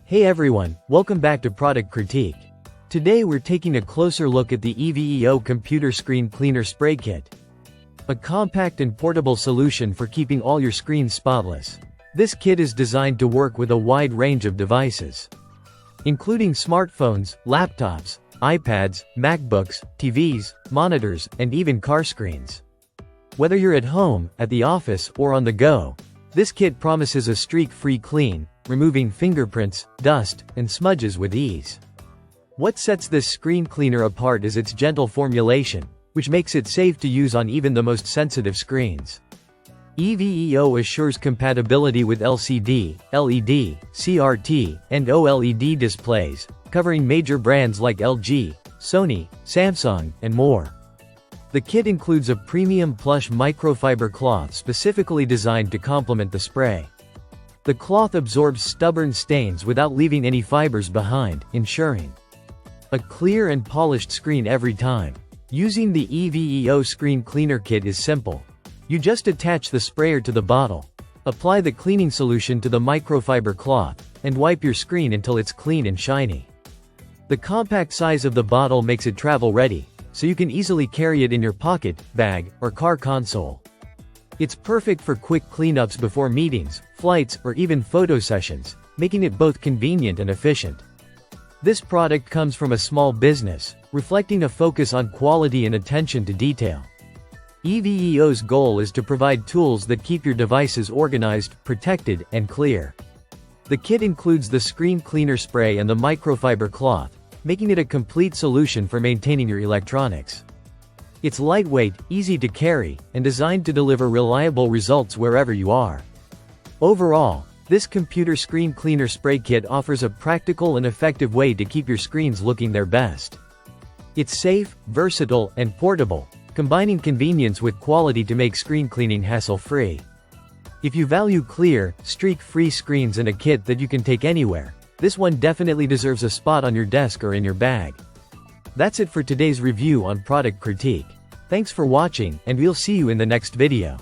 Hey everyone, welcome back to Product Critique. Today we're taking a closer look at the EVEO Computer Screen Cleaner Spray Kit. A compact and portable solution for keeping all your screens spotless. This kit is designed to work with a wide range of devices, including smartphones, laptops, iPads, MacBooks, TVs, monitors, and even car screens. Whether you're at home, at the office, or on the go, this kit promises a streak-free clean, removing fingerprints, dust, and smudges with ease. What sets this screen cleaner apart is its gentle formulation, which makes it safe to use on even the most sensitive screens. EVEO assures compatibility with LCD, LED, CRT, and OLED displays, covering major brands like LG, Sony, Samsung, and more. The kit includes a premium plush microfiber cloth specifically designed to complement the spray. The cloth absorbs stubborn stains without leaving any fibers behind, ensuring a clear and polished screen every time. Using the EVEO Screen Cleaner Kit is simple. You just attach the sprayer to the bottle, apply the cleaning solution to the microfiber cloth, and wipe your screen until it's clean and shiny. The compact size of the bottle makes it travel-ready, so you can easily carry it in your pocket, bag, or car console. It's perfect for quick cleanups before meetings, flights, or even photo sessions, making it both convenient and efficient. This product comes from a small business, reflecting a focus on quality and attention to detail. EVEO's goal is to provide tools that keep your devices organized, protected, and clear. The kit includes the screen cleaner spray and the microfiber cloth, making it a complete solution for maintaining your electronics. It's lightweight, easy to carry, and designed to deliver reliable results wherever you are. Overall, this computer screen cleaner spray kit offers a practical and effective way to keep your screens looking their best. It's safe, versatile, and portable, combining convenience with quality to make screen cleaning hassle-free. If you value clear, streak-free screens and a kit that you can take anywhere, this one definitely deserves a spot on your desk or in your bag. That's it for today's review on Product Critique. Thanks for watching, and we'll see you in the next video.